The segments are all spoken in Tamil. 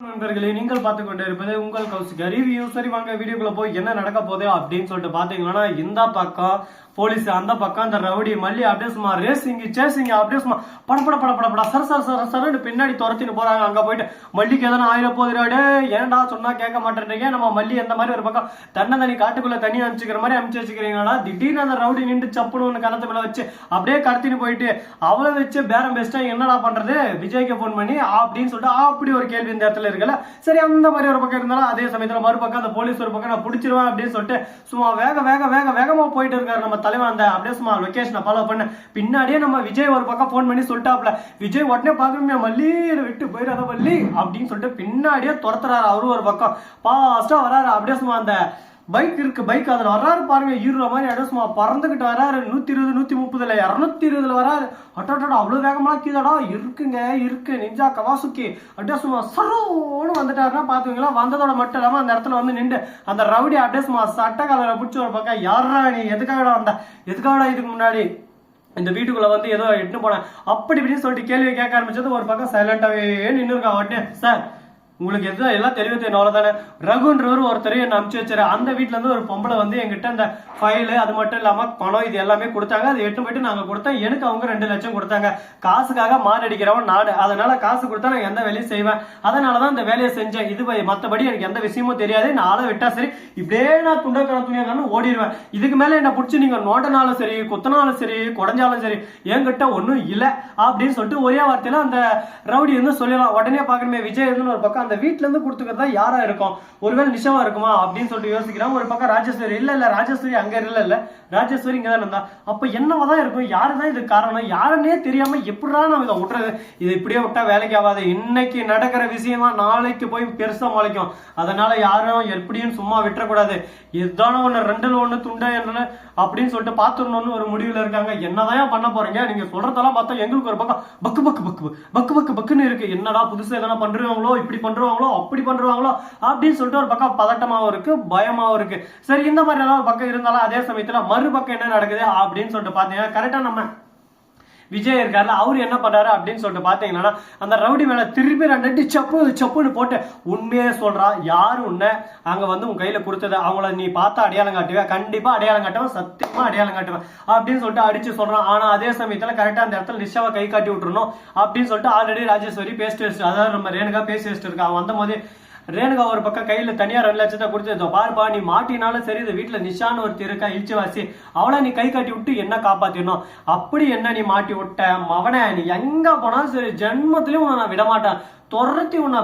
நண்பர்களே, நீங்கள் பார்த்து கொண்டு இருப்பது உங்கள் கௌசிக் ரிவ்யூ. சரி வாங்க வீடியோக்குள்ள போய் என்ன நடக்க போகுது அப்படின்னு சொல்லிட்டு பாத்தீங்கன்னா, இந்த பக்கம் போலீஸ், அந்த பக்கம் அந்த ரவுடி மல்லி அப்படியே சும்மா ரேசிங் சேசிங் அப்படியே சும்மா படப்பட சர சர சர சரன்னு பின்னாடி துரத்தின்னு போறாங்க. அங்க போயிட்டு மல்லிக்கு எதனா ஆயிரம் போதுடாடே, ஏன்டா சொன்னா கேட்க மாட்டேன்றீங்க, நம்ம மல்லி எந்த மாதிரி ஒரு பக்கம் தண்ணி காட்டுக்குள்ள தண்ணி அனுப்பிச்சுக்கிற மாதிரி அனுப்பிச்சு வச்சுக்கிறீங்களா? திடீர்னு அந்த ரவுடி நின்று சப்புன்னு கணத்து மேல வச்சு அப்படியே கடத்தின்னு போயிட்டு அவளை வச்சு பேரம் பேசிட்டா என்னடா பண்றது, விஜய்க்கு போன் பண்ணி அப்படின்னு சொல்லிட்டு அப்படி ஒரு கேள்வி இந்த இடத்துல இருக்குல்ல. சரி, அந்த மாதிரி ஒரு பக்கம் இருந்தாலும் அதே சமயத்துல மறுபக்கம் அந்த போலீஸ் ஒரு பக்கம் நான் பிடிச்சிருவேன் அப்படின்னு சொல்லிட்டு சும்மா வேகமா போயிட்டு இருக்காரு நம்ம தலைவன். அந்த அப்படியே சும்மா லொகேஷனை ஃபாலோ பண்ண பின்னாடியே நம்ம விஜய் ஒரு பக்கம் போன் பண்ணி சொல்லிட்டாப்ல. விஜய் உடனே பாக்கணுமே, மல்லி விட்டு போயிடாத மல்லி அப்படின்னு சொல்லிட்டு பின்னாடியே துரத்துறாரு. அவரும் ஒரு பக்கம் பாஸ்டா வராரு. அப்படியே சும்மா அந்த பைக் இருக்கு, பைக் அதுல வர்றாரு பாருங்க, ஹீரோ மாதிரி அப்படியே சும்மா பறந்துகிட்டு வராரு. 120 130 220 வராரு. அட்டோட அவ்வளவு வேகமா கீழடா இருக்கு நிஞ்சா கவாசுக்கி அப்படியே சும்மா சரோன்னு வந்துட்டாருன்னா பாத்துவீங்களா. வந்ததோட மட்டும் இல்லாம அந்த இடத்துல வந்து நின்று அந்த ரவுடி அப்படியே சும்மா சட்ட காலரை பிடிச்சி ஒரு பக்கம், யாரா நீ, எதுக்காகடா வந்த, எதுக்காகடா இதுக்கு முன்னாடி இந்த வீட்டுக்குள்ள வந்து ஏதோ எட்டு போனேன் அப்படி இப்படின்னு சொல்லிட்டு கேள்வி கேட்க ஆரம்பிச்சது. ஒரு பக்கம் சைலண்டாவே நின்று இருக்கா. உடனே சார் உங்களுக்கு எதுவும் எல்லாம் தெளிவு அவ்வளவுதானே, ரகுன்றவர் ஒருத்தர் என்ன அனுப்பிச்சு வச்சாரு. அந்த வீட்டுல இருந்து ஒரு பொம்பளை வந்து எங்கிட்ட அந்த ஃபைலு அது மட்டும் இல்லாம பணம் இது எல்லாமே கொடுத்தாங்க. அது எட்டு போயிட்டு நாங்க கொடுத்தோம். எனக்கு அவங்க 2 லட்சம் கொடுத்தாங்க. காசுக்காக மாரடிக்கிறவன் நாடு, அதனால காசு கொடுத்தா நான் எந்த வேலையும் செய்வேன். அதனாலதான் இந்த வேலையை செஞ்சேன். இது மத்தபடி எனக்கு எந்த விஷயமும் தெரியாது. நான் ஆளை விட்டா சரி இப்படியே நான் துணியாலும் ஓடிடுவேன். இதுக்கு மேல என்ன பிடிச்சி நீங்க நோட்டனாலும் சரி, குத்தனாலும் சரி, குடஞ்சாலும் சரி, என்கிட்ட ஒன்னும் இல்ல அப்படின்னு சொல்லிட்டு ஒரே வார்த்தையில அந்த ரவுடி வந்து சொல்லலாம். உடனே பாக்கணுமே, விஜய் இருந்து ஒரு பக்கம் அந்த வீட்டுல இருந்து கொடுத்துக்கிறதா யாரா இருக்கும், ஒருவேளை நிஷாவா இருக்குமா அப்படின்னு சொல்லிட்டு யோசிக்கிறான். ஒரு பக்கம் ராஜேஸ்வரி, இல்ல ராஜேஸ்வரி அங்க இல்ல ராஜேஸ்வரி இங்கதான் இருந்தா. அப்ப என்னவாதான் இருக்கும், யாருதான் இது காரணம், யாருன்னே தெரியாம எப்படிடா நம்ம இதை விட்டுறது, இது இப்படியே விட்டா வேலைக்கு ஆகாது, இன்னைக்கு நடக்கிற விஷயமா நாளைக்கு போய் பெருசா முளைக்கும், அதனால யாரும் எப்படியும் சும்மா விட்டுறக்கூடாது, இதுதான ஒண்ணு 2ல 1 துண்டா என்ன அப்படின்னு சொல்லிட்டு பாத்துடணும்னு ஒரு முடிவுல இருக்காங்க. என்னதான் பண்ண போறீங்க, நீங்க சொல்றதெல்லாம் பார்த்தா எங்களுக்கு ஒரு பக்கம் பக்குன்னு இருக்கு. என்னடா புதுசா எதனா பண்றாங்களோ, இப்படி பண்றாங்களோ, அப்படி பண்றாங்களோ அப்படின்னு சொல்லிட்டு ஒரு பக்கம் பதட்டமாவும் இருக்கு, பயமாவும் இருக்கு. சரி, இந்த மாதிரி எல்லாம் ஒரு பக்கம் இருந்தாலும் அதே சமயத்துல மறுபக்கம் என்ன நடக்குது அப்படின்னு சொல்லிட்டு பாத்தீங்கன்னா, கரெக்டா நம்ம விஜய் இருக்காருல, அவரு என்ன பண்றாரு அப்படின்னு சொல்லிட்டு பாத்தீங்கன்னா, அந்த ரவுடி மேல திருப்பி 2 சப்புன்னு போட்டு உண்மையே சொல்றா, யாரு உன்னை அங்க வந்து உன் கையில கொடுத்தது, அவங்கள நீ பார்த்தா அடையாளம் காட்டுவேன், கண்டிப்பா அடையாளம் காட்டுவேன், சத்தியமா அடையாளம் காட்டுவேன் அப்படின்னு சொல்லிட்டு அடிச்சு சொல்றான். ஆனா அதே சமயத்துல கரெக்டா அந்த இடத்துல நிஷாவை கை காட்டி விட்டுறணும் அப்படின்னு சொல்லிட்டு ஆல்ரெடி ராஜேஸ்வரி பேஸ்ட் வச்சு, அதாவது நம்ம ரேணுகா பேசி வச்சுட்டு இருக்கா. அவன் வந்த போது ரேணுகா ஒரு பக்கம் கையில தனியா 2 லட்சத்தை கொடுத்து, பாருப்பா நீ மாட்டினாலும் சரி, இந்த வீட்டுல நிஷான்னு ஒருத்தர் இருக்கா இழிச்சுவாசி, அவளை நீ கை காட்டி விட்டு என்ன காப்பாத்திடணும், அப்படி என்ன நீ மாட்டி விட்ட மவனை, நீ எங்க போனாலும் சரி ஜென்மத்திலயும் உன்னை நான் விடமாட்டேன், துரத்தி உன்னை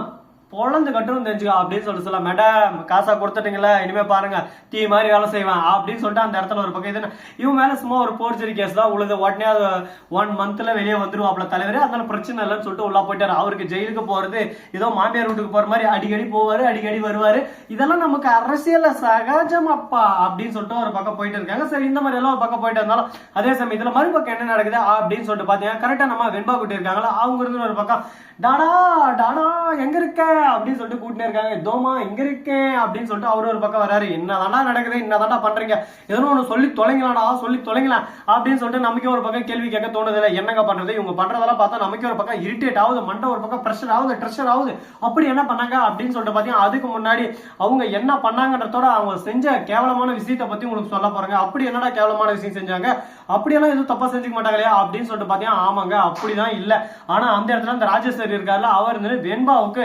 பொழந்து கட்டணும் தெரிஞ்சுக்கா அப்படின்னு சொல்ல, மேடம் காசா கொடுத்துட்டீங்களா, இனிமே பாருங்க தீ மாதிரி வேலை செய்வேன் அப்படின்னு சொல்லிட்டு அந்த இடத்துல ஒரு பக்கம் இது இவன் மேல சும்மா ஒரு போர்ஜரி கேஸ் தான் உழுது. உடனே 1 மந்த்ல வெளியே வந்துருவாப்ல தலைவர், அதனால பிரச்சனை இல்லைன்னு சொல்லிட்டு உள்ள போயிட்டாரு. அவருக்கு ஜெயிலுக்கு போறது ஏதோ மாமியார் வீட்டுக்கு போற மாதிரி அடிக்கடி போவாரு, அடிக்கடி வருவாரு. இதெல்லாம் நமக்கு அரசியல்ல சகஜம் அப்பா அப்படின்னு சொல்லிட்டு ஒரு பக்கம் போயிட்டு இருக்காங்க. சரி, இந்த மாதிரி எல்லாம் ஒரு பக்கம் போயிட்டு இருந்தாலும் அதே சமயத்துல மறுபக்கம் என்ன நடக்குது அப்படின்னு சொல்லிட்டு பாத்தீங்கன்னா, கரெக்டா நம்ம வெண்பா கூட்டி இருக்காங்களா, அவங்க இருந்து ஒரு பக்கம் டாடா எங்க இருக்க அப்படின்னு சொல்லிட்டு கூட்டினே இருக்காங்க. தோமா இங்க இருக்கேன் அப்படின்னு சொல்லிட்டு அவரு ஒரு பக்கம் வராரு. என்னதாண்டா நடக்குது, என்னதாண்டா பண்றீங்க, ஏதோ ஒண்ணு சொல்லி தொலைங்களாம் அப்படின்னு சொல்லிட்டு நமக்கே ஒரு பக்கம் கேள்வி கேட்க தோணுது இல்லை. என்னங்க பண்றது, இவங்க பண்றதெல்லாம் பார்த்தா நமக்கே ஒரு பக்கம் இரிட்டேட் ஆகுது, மண்டை ஒரு பக்கம் ட்ரெஷர் ஆகுது. அப்படி என்ன பண்ணாங்க அப்படின்னு சொல்லிட்டு பாத்தீங்கன்னா, அதுக்கு முன்னாடி அவங்க என்ன பண்ணாங்கன்றதோட அவங்க செஞ்ச கேவலமான விஷயத்தை பத்தி உங்களுக்கு சொல்ல போறாங்க. அப்படி என்னடா கேவலமான விஷயம் செஞ்சாங்க, அப்படியெல்லாம் எதுவும் தப்பா செஞ்சுக்க மாட்டாங்களே அப்படின்னு சொல்லிட்டு பாத்தீங்கன்னா, ஆமாங்க அப்படிதான் இல்ல. ஆனா அந்த இடத்துல அந்த ராஜேஸ்வரி இருக்காருல, அவர் வெண்பாவுக்கு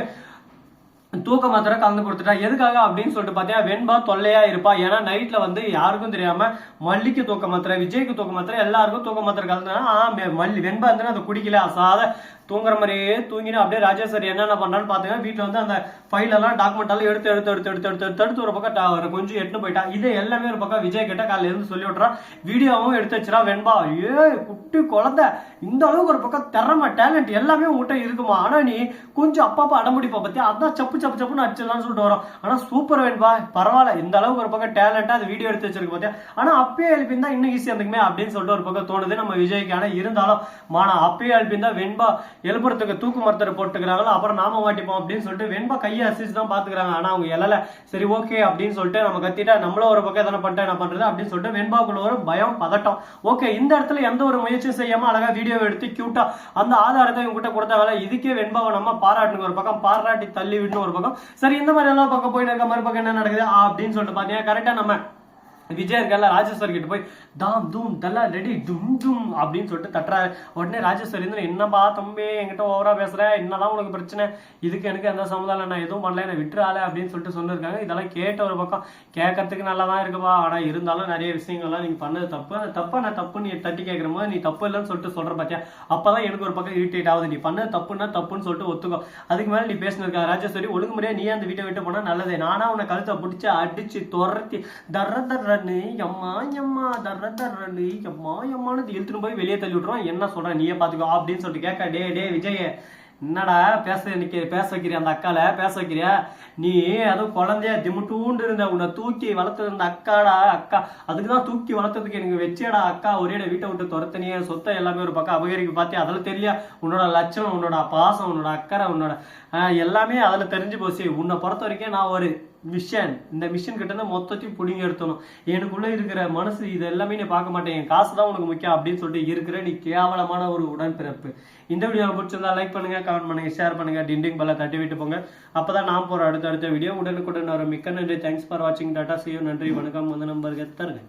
தூக்க மாத்திரை கலந்து கொடுத்துட்டா. எதுக்காக அப்படின்னு சொல்லிட்டு பாத்தீங்கன்னா, வெண்பா தொல்லையா இருப்பா. ஏன்னா நைட்ல வந்து யாருக்கும் தெரியாம மல்லிக்கு தூக்க மாத்திரை, விஜய்க்கு தூக்க மாத்திரை, எல்லாருக்கும் தூக்க மாத்திரை கலந்து வெண்பா வந்து அதை குடிக்கல, அசாத தூங்குற மாதிரியே தூங்கினா. அப்படியே ராஜேஸ்வரி என்னென்ன பண்றான்னு பாத்தீங்கன்னா, வீட்டுல வந்து அந்த ஃபைல் எல்லாம் டாக்குமெண்ட் எல்லாம் எடுத்து ஒரு பக்கம் கொஞ்சம் எட்டு போயிட்டா. இது எல்லாமே ஒரு பக்கம் விஜய் கிட்ட காலையில இருந்து சொல்லி விட்டுறா. வீடியோவும் எடுத்து வச்சுரா. வெண்பா குட்டி குழந்தை, இந்த அளவுக்கு ஒரு பக்கம் திறமை டேலண்ட் எல்லாமே உங்ககிட்ட இருக்குமா, ஆனா நீ கொஞ்சம் அப்பப்ப அடம்பிடிப்பா பத்தி, அதான் சப்புன்னு அடிச்சிடலாம்னு சொல்லிட்டு வரும். ஆனா சூப்பர் வெண்பா, பரவாயில்ல, இந்த அளவுக்கு ஒரு பக்கம் டேலண்டா அது வீடியோ எடுத்து வச்சிருக்கு பாத்தியா, ஆனா அப்பயே எழுப்பியிருந்தா இன்னும் ஈஸியா இருந்துக்குமே அப்படின்னு சொல்லிட்டு ஒரு பக்கம் தோணுது நம்ம விஜய்க்கு. ஆனா இருந்தாலும் அப்பயே எழுப்பியிருந்தா வெண்பா எழுப்புறதுக்கு தூக்கு மரத்தரை போட்டுக்கிறாங்களோ அப்புறம் நாம மாட்டிப்போம் அப்படின்னு சொல்லிட்டு வெண்பா கையை அசிச்சு தான் பாத்துக்கிறாங்க. ஆனா அவங்க எழல. சரி ஓகே அப்படின்னு சொல்லிட்டு நம்ம கத்திட்டா நம்மளும் ஒரு பக்கம் எதனா பண்ணிட்டா என்ன பண்றது அப்படின்னு சொல்லிட்டு வெண்பாக்குள்ள ஒரு பயம் பதட்டம். ஓகே, இந்த இடத்துல எந்த ஒரு முயற்சியும் செய்யாம அழகா வீடியோ எடுத்து கியூட்டா அந்த ஆதாரத்தை இவங்க கொடுத்த வேலை. இதுக்கே வெண்பாவை நம்ம பாராட்டணும், ஒரு பக்கம் பாராட்டி தள்ளி விடணும் ஒரு பக்கம். சரி, இந்த மாதிரி எல்லாம் பக்கம் போயிட்டு இருக்க மறுபக்கம் என்ன நடக்குது அப்படின்னு சொல்லிட்டு பாத்தீங்கன்னா கரெக்டா நம்ம விஜய் இருக்கல ராஜேஸ்வரி கிட்ட போய் தாம் தூம் தல்லா ரெடி டும் டும் அப்படின்னு சொல்லிட்டு தட்டுறாரு. உடனே ராஜேஸ்வரி என்னப்பா தம்பி என்கிட்ட ஓவரா பேசுற, என்னதான் உனக்கு பிரச்சனை, இதுக்கு எனக்கு எந்த சமுதாயம் நான் எதுவும் பண்ணல, என்ன விட்டுறாளே அப்படின்னு சொல்லிட்டு சொல்லிருக்காங்க. இதெல்லாம் கேட்ட ஒரு பக்கம் கேட்கறதுக்கு நல்லா தான் இருக்குப்பா, ஆனா இருந்தாலும் நிறைய விஷயங்கள்லாம் நீங்க பண்ணது தப்பு. அந்த தப்பா நான் தப்பு நீ தட்டி கேட்கிற போது நீ தப்பு இல்லைன்னு சொல்லிட்டு சொல்ற பாத்தியா, அப்பதான் எனக்கு ஒரு பக்கம் இரிட்டேட் ஆகுது. நீ பண்ணது தப்புன்னா தப்புன்னு சொல்லிட்டு ஒத்துக்கோ. அதுக்கு மேல நீ பேசினிருக்கா ராஜேஸ்வரி, ஒழுங்கு முறையா நீ அந்த வீட்டை விட்டு போனா நல்லதே. நானா உன்னை கழுத்தை பிடிச்சி அடிச்சு துரத்தி தர்ற எம்மா எம்மா தர்றன்னு எம்மா எம்மானு இழுத்துட்டு போய் வெளியே தள்ளி விட்டுருவான். என்ன சொல்றேன் நீயே பாத்துக்கோ அப்படின்னு சொல்லிட்டு கேட்க, டே விஜய் என்னடா பேச வைக்கிறியா, அந்த அக்கால பேச வைக்கிறியா, நீ அதுவும் குழந்தைய திமுட்டூண்டு இருந்த உன்னை தூக்கி வளர்த்தது அந்த அக்காடா, அக்கா அதுக்குதான் தூக்கி வளர்த்ததுக்கு எனக்கு வச்சேடா அக்கா, ஒரே வீட்டை விட்டு துரத்தனிய சொத்தை எல்லாமே ஒரு பக்கம் அபகரிக்க பார்த்தியா, அதில் தெரியல உன்னோட லட்சணம், உன்னோட பாசம், உன்னோட அக்கறை, உன்னோட எல்லாமே அதில் தெரிஞ்சு போச்சு. உன்னை பொறுத்த வரைக்கும் நான் ஒரு மிஷன், இந்த மிஷன் கிட்ட இருந்து மொத்தத்தையும் புடிங்க எடுத்தணும். எனக்குள்ள இருக்கிற மனசு இது எல்லாமே நீ பார்க்க மாட்டேன், என் காசு தான் உனக்கு முக்கியம் அப்படின்னு சொல்லிட்டு இருக்கிற நீ கேவலமான ஒரு உடன்பிறப்பு. இந்த வீடியோ பிடிச்சிருந்தா லைக் பண்ணுங்க, கமெண்ட் பண்ணுங்க, ஷேர் பண்ணுங்க, டிண்டிங் பெல்ல தட்டி விட்டு போங்க. அப்பதான் நான் போற அடுத்த வீடியோ உடனுக்குடன் வரும். மிக்க நன்றி. தேங்க்ஸ் ஃபார் வாட்சிங். Tata, see you. நன்றி, வணக்கம், வந்தனம், பர்கர் தருங்க.